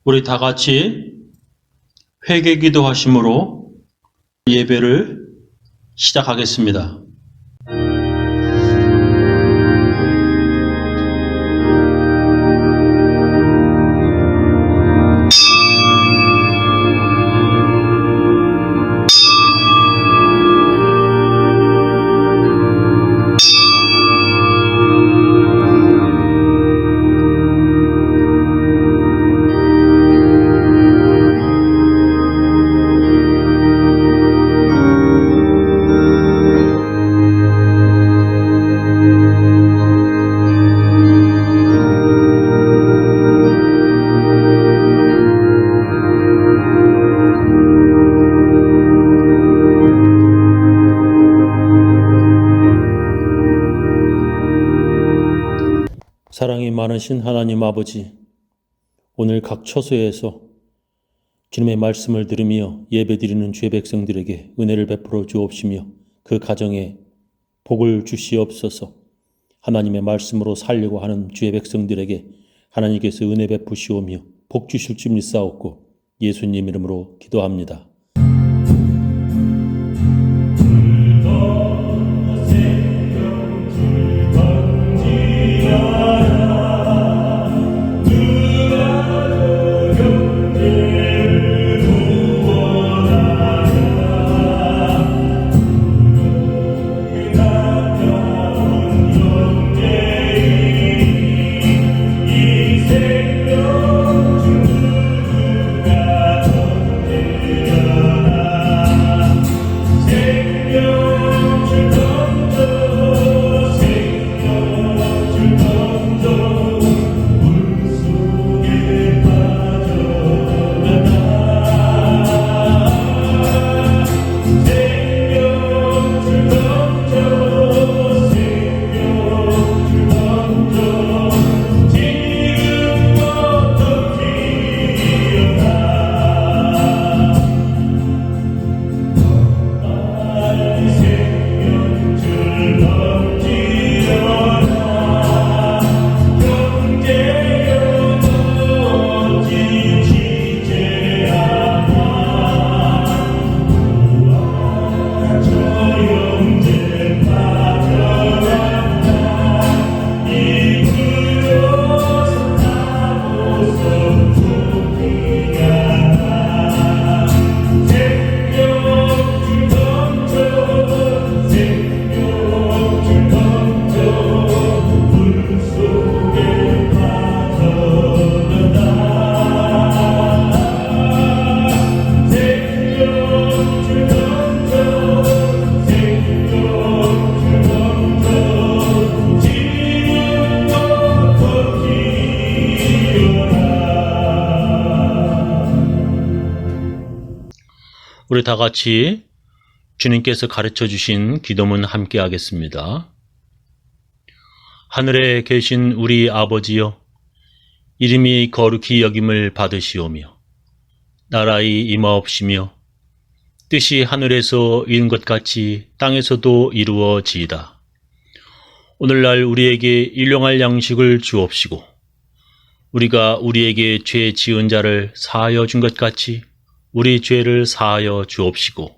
우리 다 같이 회개 기도하심으로 예배를 시작하겠습니다. 사랑이 많으신 하나님 아버지, 오늘 각 처소에서 주님의 말씀을 들으며 예배드리는 주의 백성들에게 은혜를 베풀어 주옵시며 그 가정에 복을 주시옵소서. 하나님의 말씀으로 살려고 하는 주의 백성들에게 하나님께서 은혜 베푸시오며 복 주실 줄 믿사옵고 예수님 이름으로 기도합니다. 우리 다 같이 주님께서 가르쳐 주신 기도문 함께 하겠습니다. 하늘에 계신 우리 아버지여, 이름이 거룩히 여김을 받으시오며 나라의 임하옵시며 뜻이 하늘에서 이룬 것 같이 땅에서도 이루어지이다. 오늘날 우리에게 일용할 양식을 주옵시고 우리가 우리에게 죄 지은 자를 사하여 준 것 같이 우리 죄를 사하여 주옵시고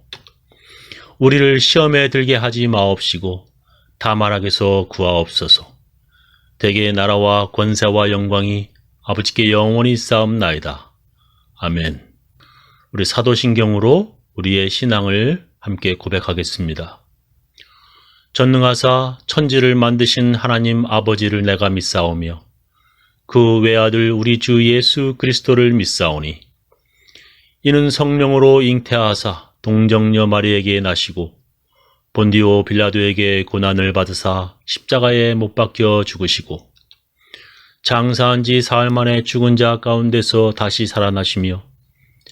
우리를 시험에 들게 하지 마옵시고 다만 악에서 구하옵소서. 대개 나라와 권세와 영광이 아버지께 영원히 쌓옵나이다. 아멘. 우리 사도신경으로 우리의 신앙을 함께 고백하겠습니다. 전능하사 천지를 만드신 하나님 아버지를 내가 믿사오며 그 외아들 우리 주 예수 그리스도를 믿사오니 이는 성령으로 잉태하사 동정녀 마리에게 나시고 본디오 빌라도에게 고난을 받으사 십자가에 못 박혀 죽으시고 장사한 지 사흘 만에 죽은 자 가운데서 다시 살아나시며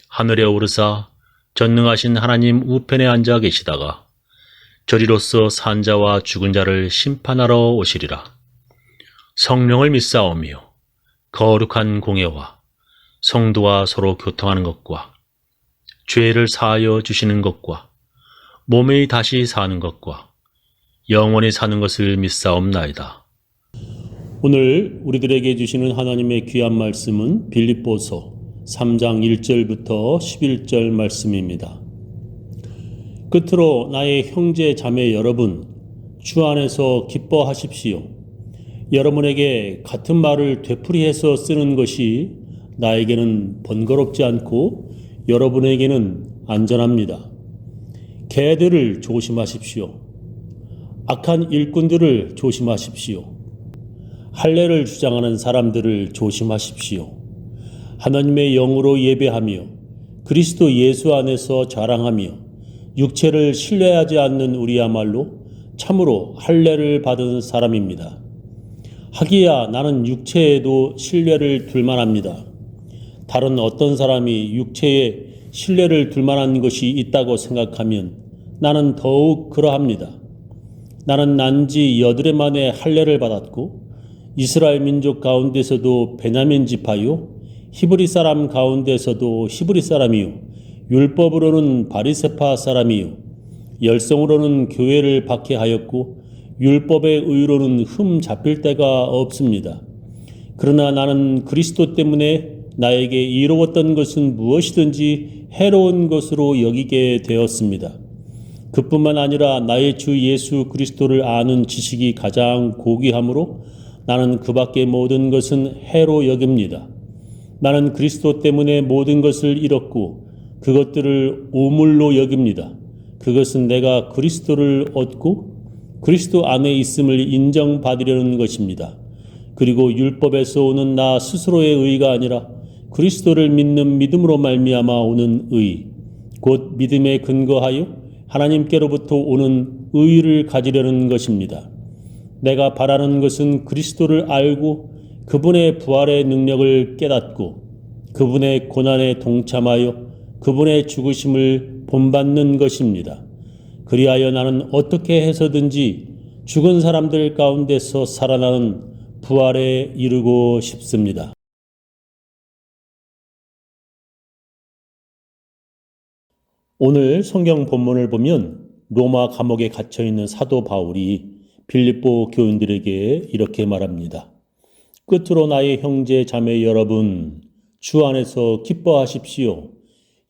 하늘에 오르사 전능하신 하나님 우편에 앉아 계시다가 저리로서 산 자와 죽은 자를 심판하러 오시리라. 성령을 믿사오며 거룩한 공예와 성도와 서로 교통하는 것과 죄를 사하여 주시는 것과 몸이 다시 사는 것과 영원히 사는 것을 믿사옵나이다. 오늘 우리들에게 주시는 하나님의 귀한 말씀은 빌립보서 3장 1절부터 11절 말씀입니다. 끝으로 나의 형제 자매 여러분, 주 안에서 기뻐하십시오. 여러분에게 같은 말을 되풀이해서 쓰는 것이 나에게는 번거롭지 않고 여러분에게는 안전합니다. 개들을 조심하십시오. 악한 일꾼들을 조심하십시오. 할례를 주장하는 사람들을 조심하십시오. 하나님의 영으로 예배하며 그리스도 예수 안에서 자랑하며 육체를 신뢰하지 않는 우리야말로 참으로 할례를 받은 사람입니다. 하기야 나는 육체에도 신뢰를 둘 만합니다. 다른 어떤 사람이 육체에 신뢰를 둘 만한 것이 있다고 생각하면 나는 더욱 그러합니다. 나는 난지 8해 만에 할례를 받았고 이스라엘 민족 가운데서도 베냐민 지파요 히브리 사람 가운데서도 히브리 사람이요 율법으로는 바리새파 사람이요 열성으로는 교회를 박해하였고 율법의 의로는 흠 잡힐 데가 없습니다. 그러나 나는 그리스도 때문에 나에게 이로웠던 것은 무엇이든지 해로운 것으로 여기게 되었습니다. 그뿐만 아니라 나의 주 예수 그리스도를 아는 지식이 가장 고귀하므로 나는 그 밖의 모든 것은 해로 여깁니다. 나는 그리스도 때문에 모든 것을 잃었고 그것들을 오물로 여깁니다. 그것은 내가 그리스도를 얻고 그리스도 안에 있음을 인정받으려는 것입니다. 그리고 율법에서 오는 나 스스로의 의가 아니라 그리스도를 믿는 믿음으로 말미암아 오는 의, 곧 믿음에 근거하여 하나님께로부터 오는 의를 가지려는 것입니다. 내가 바라는 것은 그리스도를 알고 그분의 부활의 능력을 깨닫고 그분의 고난에 동참하여 그분의 죽으심을 본받는 것입니다. 그리하여 나는 어떻게 해서든지 죽은 사람들 가운데서 살아나는 부활에 이르고 싶습니다. 오늘 성경 본문을 보면 로마 감옥에 갇혀있는 사도 바울이 빌립보 교인들에게 이렇게 말합니다. 끝으로 나의 형제 자매 여러분, 주 안에서 기뻐하십시오.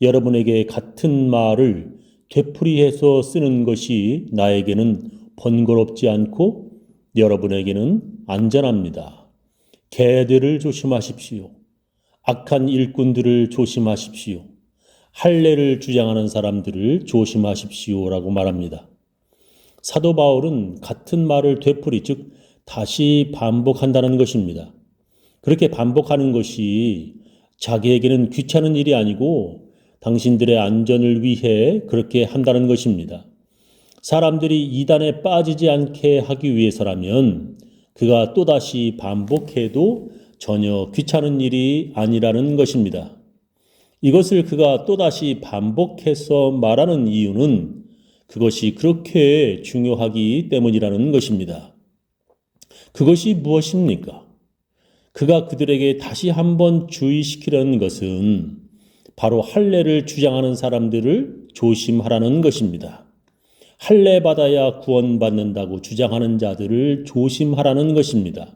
여러분에게 같은 말을 되풀이해서 쓰는 것이 나에게는 번거롭지 않고 여러분에게는 안전합니다. 개들을 조심하십시오. 악한 일꾼들을 조심하십시오. 할례를 주장하는 사람들을 조심하십시오라고 말합니다. 사도 바울은 같은 말을 되풀이, 즉 다시 반복한다는 것입니다. 그렇게 반복하는 것이 자기에게는 귀찮은 일이 아니고 당신들의 안전을 위해 그렇게 한다는 것입니다. 사람들이 이단에 빠지지 않게 하기 위해서라면 그가 또다시 반복해도 전혀 귀찮은 일이 아니라는 것입니다. 이것을 그가 또다시 반복해서 말하는 이유는 그것이 그렇게 중요하기 때문이라는 것입니다. 그것이 무엇입니까? 그가 그들에게 다시 한번 주의시키려는 것은 바로 할례를 주장하는 사람들을 조심하라는 것입니다. 할례 받아야 구원받는다고 주장하는 자들을 조심하라는 것입니다.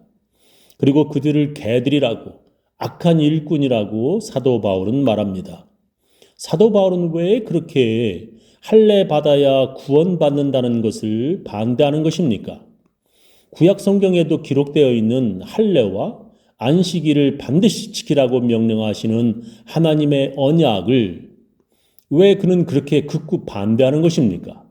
그리고 그들을 개들이라고, 악한 일꾼이라고 사도 바울은 말합니다. 사도 바울은 왜 그렇게 할례 받아야 구원받는다는 것을 반대하는 것입니까? 구약 성경에도 기록되어 있는 할례와 안식일을 반드시 지키라고 명령하시는 하나님의 언약을 왜 그는 그렇게 극구 반대하는 것입니까?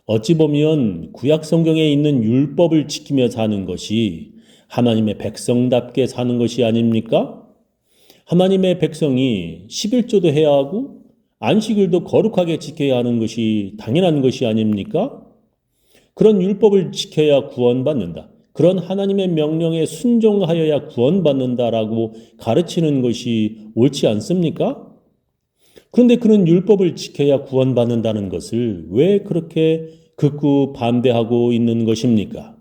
어찌 보면 구약 성경에 있는 율법을 지키며 사는 것이 하나님의 백성답게 사는 것이 아닙니까? 하나님의 백성이 11조도 해야 하고 안식일도 거룩하게 지켜야 하는 것이 당연한 것이 아닙니까? 그런 율법을 지켜야 구원받는다. 그런 하나님의 명령에 순종하여야 구원받는다라고 가르치는 것이 옳지 않습니까? 그런데 그는 율법을 지켜야 구원받는다는 것을 왜 그렇게 극구 반대하고 있는 것입니까?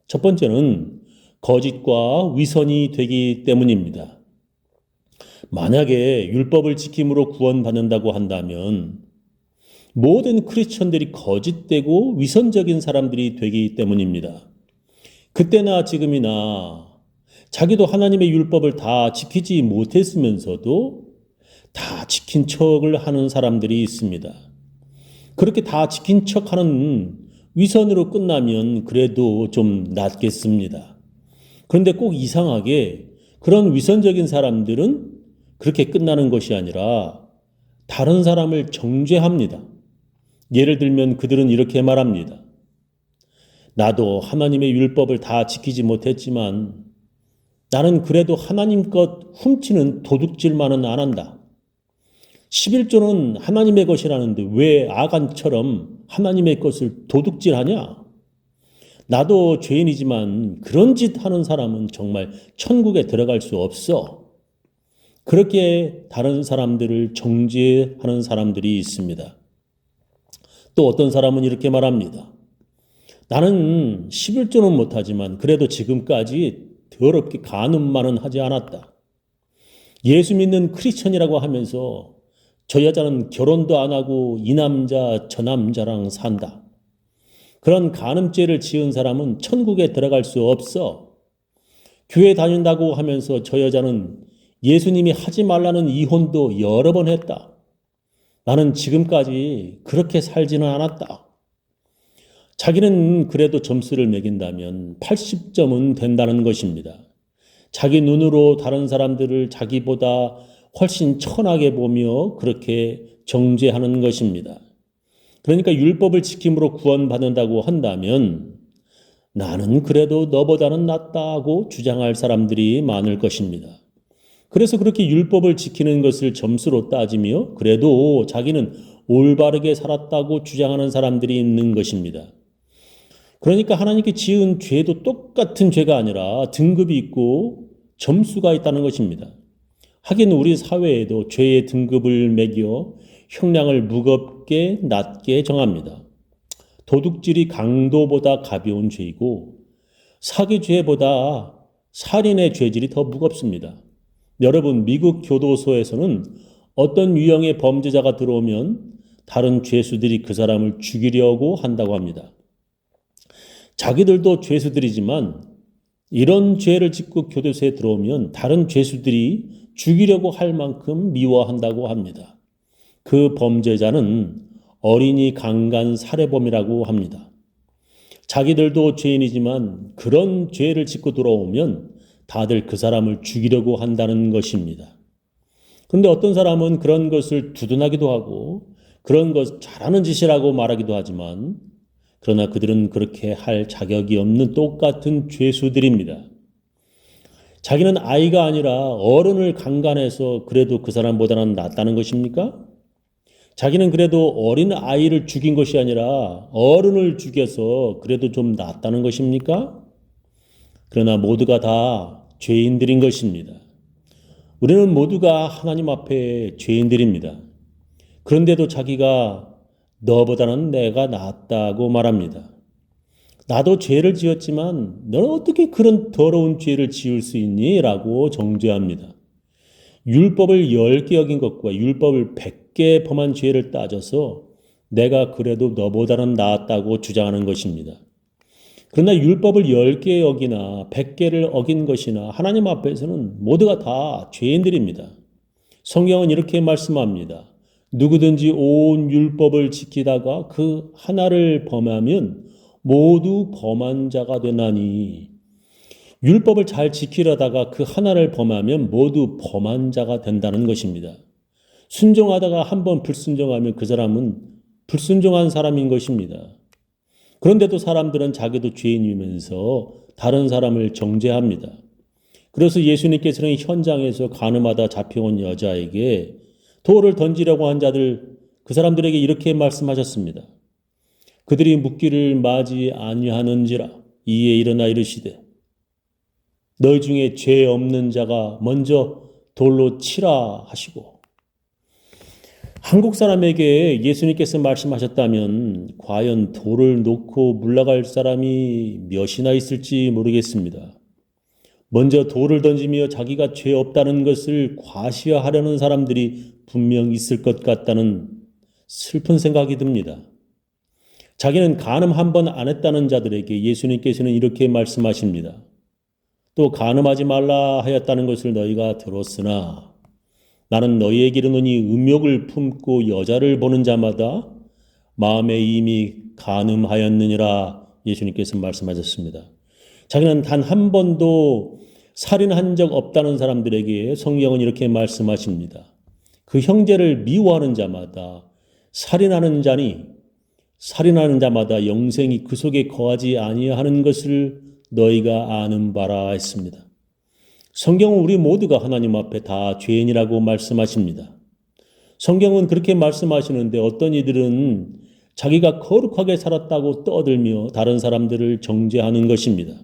첫 번째는 거짓과 위선이 되기 때문입니다. 만약에 율법을 지킴으로 구원받는다고 한다면 모든 크리스천들이 거짓되고 위선적인 사람들이 되기 때문입니다. 그때나 지금이나 자기도 하나님의 율법을 다 지키지 못했으면서도 다 지킨 척을 하는 사람들이 있습니다. 그렇게 다 지킨 척하는 위선으로 끝나면 그래도 좀 낫겠습니다. 그런데 꼭 이상하게 그런 위선적인 사람들은 그렇게 끝나는 것이 아니라 다른 사람을 정죄합니다. 예를 들면 그들은 이렇게 말합니다. 나도 하나님의 율법을 다 지키지 못했지만 나는 그래도 하나님 것 훔치는 도둑질만은 안 한다. 11조는 하나님의 것이라는데 왜 아간처럼 하나님의 것을 도둑질하냐? 나도 죄인이지만 그런 짓 하는 사람은 정말 천국에 들어갈 수 없어. 그렇게 다른 사람들을 정죄하는 사람들이 있습니다. 또 어떤 사람은 이렇게 말합니다. 나는 11조는 못하지만 그래도 지금까지 더럽게 간음만은 하지 않았다. 예수 믿는 크리스천이라고 하면서 저 여자는 결혼도 안 하고 이 남자 저 남자랑 산다. 그런 간음죄를 지은 사람은 천국에 들어갈 수 없어. 교회 다닌다고 하면서 저 여자는 예수님이 하지 말라는 이혼도 여러 번 했다. 나는 지금까지 그렇게 살지는 않았다. 자기는 그래도 점수를 매긴다면 80점은 된다는 것입니다. 자기 눈으로 다른 사람들을 자기보다 훨씬 천하게 보며 그렇게 정죄하는 것입니다. 그러니까 율법을 지킴으로 구원받는다고 한다면 나는 그래도 너보다는 낫다고 주장할 사람들이 많을 것입니다. 그래서 그렇게 율법을 지키는 것을 점수로 따지며 그래도 자기는 올바르게 살았다고 주장하는 사람들이 있는 것입니다. 그러니까 하나님께 지은 죄도 똑같은 죄가 아니라 등급이 있고 점수가 있다는 것입니다. 하긴 우리 사회에도 죄의 등급을 매겨 형량을 무겁게 낮게 정합니다. 도둑질이 강도보다 가벼운 죄이고 사기죄보다 살인의 죄질이 더 무겁습니다. 여러분, 미국 교도소에서는 어떤 유형의 범죄자가 들어오면 다른 죄수들이 그 사람을 죽이려고 한다고 합니다. 자기들도 죄수들이지만 이런 죄를 짓고 교도소에 들어오면 다른 죄수들이 죽이려고 할 만큼 미워한다고 합니다. 그 범죄자는 어린이 강간 살해범이라고 합니다. 자기들도 죄인이지만 그런 죄를 짓고 돌아오면 다들 그 사람을 죽이려고 한다는 것입니다. 그런데 어떤 사람은 그런 것을 두둔하기도 하고 그런 것 잘하는 짓이라고 말하기도 하지만 그러나 그들은 그렇게 할 자격이 없는 똑같은 죄수들입니다. 자기는 아이가 아니라 어른을 강간해서 그래도 그 사람보다는 낫다는 것입니까? 자기는 그래도 어린 아이를 죽인 것이 아니라 어른을 죽여서 그래도 좀 낫다는 것입니까? 그러나 모두가 다 죄인들인 것입니다. 우리는 모두가 하나님 앞에 죄인들입니다. 그런데도 자기가 너보다는 내가 낫다고 말합니다. 나도 죄를 지었지만 너는 어떻게 그런 더러운 죄를 지을 수 있니? 라고 정죄합니다. 율법을 10개 어긴 것과 율법을 100개 범한 죄를 따져서 내가 그래도 너보다는 낫다고 주장하는 것입니다. 그러나 율법을 10개 어기나 100개를 어긴 것이나 하나님 앞에서는 모두가 다 죄인들입니다. 성경은 이렇게 말씀합니다. 누구든지 온 율법을 지키다가 그 하나를 범하면 모두 범한 자가 되나니 율법을 잘 지키려다가 그 하나를 범하면 모두 범한 자가 된다는 것입니다. 순종하다가 한번 불순종하면 그 사람은 불순종한 사람인 것입니다. 그런데도 사람들은 자기도 죄인이면서 다른 사람을 정죄합니다. 그래서 예수님께서는 현장에서 간음하다 잡혀온 여자에게 돌을 던지려고 한 자들, 그 사람들에게 이렇게 말씀하셨습니다. 그들이 묻기를 마지 아니하는지라 이에 일어나 이르시되 너희 중에 죄 없는 자가 먼저 돌로 치라 하시고 한국 사람에게 예수님께서 말씀하셨다면 과연 돌을 놓고 물러갈 사람이 몇이나 있을지 모르겠습니다. 먼저 돌을 던지며 자기가 죄 없다는 것을 과시하려는 사람들이 분명 있을 것 같다는 슬픈 생각이 듭니다. 자기는 간음 한 번 안 했다는 자들에게 예수님께서는 이렇게 말씀하십니다. 또 간음하지 말라 하였다는 것을 너희가 들었으나 나는 너희에게 이르노니 음욕을 품고 여자를 보는 자마다 마음에 이미 간음하였느니라. 예수님께서 말씀하셨습니다. 자기는 단 한 번도 살인한 적 없다는 사람들에게 성경은 이렇게 말씀하십니다. 그 형제를 미워하는 자마다 살인하는 자마다 영생이 그 속에 거하지 아니하는 것을 너희가 아는 바라 했습니다. 성경은 우리 모두가 하나님 앞에 다 죄인이라고 말씀하십니다. 성경은 그렇게 말씀하시는데 어떤 이들은 자기가 거룩하게 살았다고 떠들며 다른 사람들을 정죄하는 것입니다.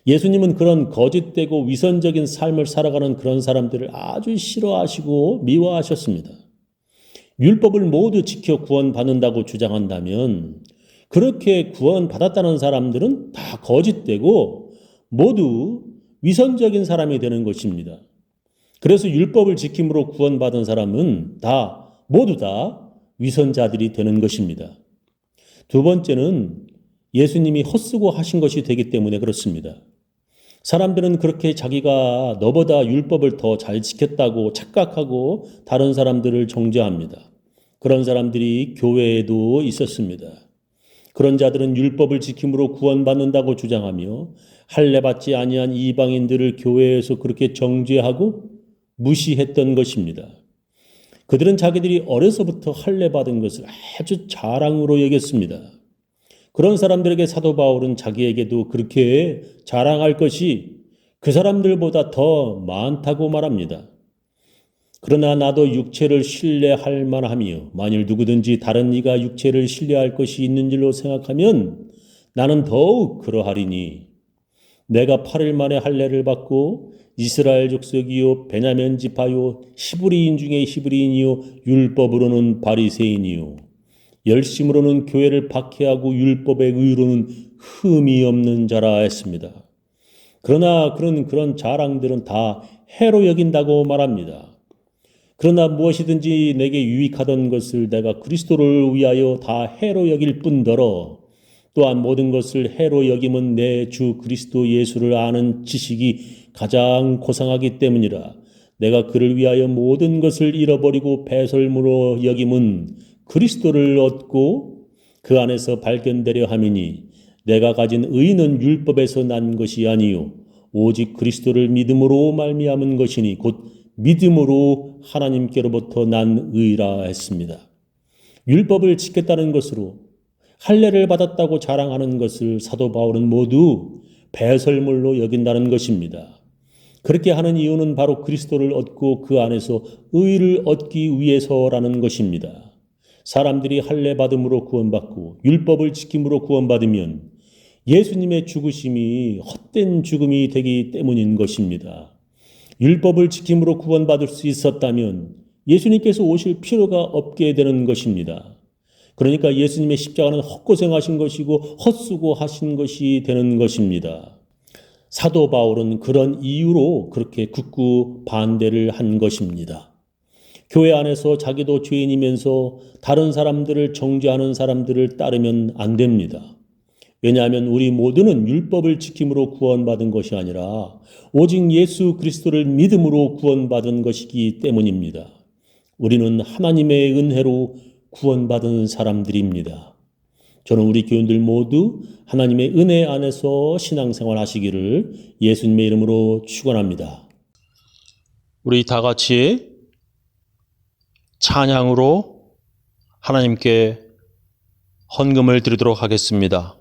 예수님은 그런 거짓되고 위선적인 삶을 살아가는 그런 사람들을 아주 싫어하시고 미워하셨습니다. 율법을 모두 지켜 구원받는다고 주장한다면 그렇게 구원받았다는 사람들은 다 거짓되고 모두 위선적인 사람이 되는 것입니다. 그래서 율법을 지킴으로 구원받은 사람은 모두 다 위선자들이 되는 것입니다. 두 번째는 예수님이 헛수고 하신 것이 되기 때문에 그렇습니다. 사람들은 그렇게 자기가 너보다 율법을 더 잘 지켰다고 착각하고 다른 사람들을 정죄합니다. 그런 사람들이 교회에도 있었습니다. 그런 자들은 율법을 지킴으로 구원받는다고 주장하며 할례받지 아니한 이방인들을 교회에서 그렇게 정죄하고 무시했던 것입니다. 그들은 자기들이 어려서부터 할례받은 것을 아주 자랑으로 여겼습니다. 그런 사람들에게 사도 바울은 자기에게도 그렇게 자랑할 것이 그 사람들보다 더 많다고 말합니다. 그러나 나도 육체를 신뢰할 만하며 만일 누구든지 다른 이가 육체를 신뢰할 것이 있는 줄로 생각하면 나는 더욱 그러하리니 내가 8일 만에 할례를 받고 이스라엘 족속이요 베냐민 지파요 히브리인 중에 히브리인이요 율법으로는 바리새인이요 열심으로는 교회를 박해하고 율법의 의로는 흠이 없는 자라 했습니다. 그러나 그런 자랑들은 다 해로 여긴다고 말합니다. 그러나 무엇이든지 내게 유익하던 것을 내가 그리스도를 위하여 다 해로 여길 뿐더러 또한 모든 것을 해로 여김은 내 주 그리스도 예수를 아는 지식이 가장 고상하기 때문이라. 내가 그를 위하여 모든 것을 잃어버리고 배설물로 여김은 그리스도를 얻고 그 안에서 발견되려 함이니 내가 가진 의는 율법에서 난 것이 아니요 오직 그리스도를 믿음으로 말미암은 것이니 곧 믿음으로 하나님께로부터 난 의라 했습니다. 율법을 지켰다는 것으로 할례를 받았다고 자랑하는 것을 사도 바울은 모두 배설물로 여긴다는 것입니다. 그렇게 하는 이유는 바로 그리스도를 얻고 그 안에서 의를 얻기 위해서라는 것입니다. 사람들이 할례 받음으로 구원받고 율법을 지킴으로 구원받으면 예수님의 죽으심이 헛된 죽음이 되기 때문인 것입니다. 율법을 지킴으로 구원받을 수 있었다면 예수님께서 오실 필요가 없게 되는 것입니다. 그러니까 예수님의 십자가는 헛고생하신 것이고 헛수고하신 것이 되는 것입니다. 사도 바울은 그런 이유로 그렇게 극구 반대를 한 것입니다. 교회 안에서 자기도 죄인이면서 다른 사람들을 정죄하는 사람들을 따르면 안 됩니다. 왜냐하면 우리 모두는 율법을 지킴으로 구원받은 것이 아니라 오직 예수 그리스도를 믿음으로 구원받은 것이기 때문입니다. 우리는 하나님의 은혜로 구원받은 사람들입니다. 저는 우리 교인들 모두 하나님의 은혜 안에서 신앙생활 하시기를 예수님의 이름으로 축원합니다. 우리 다 같이 찬양으로 하나님께 헌금을 드리도록 하겠습니다.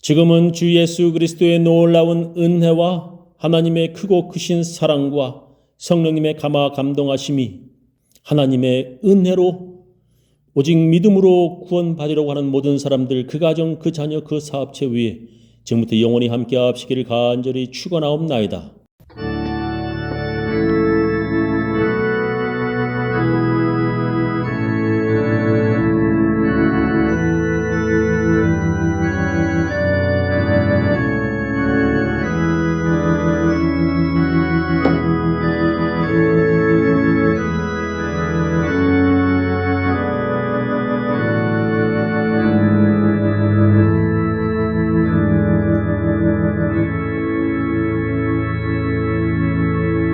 지금은 주 예수 그리스도의 놀라운 은혜와 하나님의 크고 크신 사랑과 성령님의 감화 감동하심이 하나님의 은혜로 오직 믿음으로 구원받으려고 하는 모든 사람들, 그 가정, 그 자녀, 그 사업체 위에 지금부터 영원히 함께 하시기를 간절히 축원하옵나이다.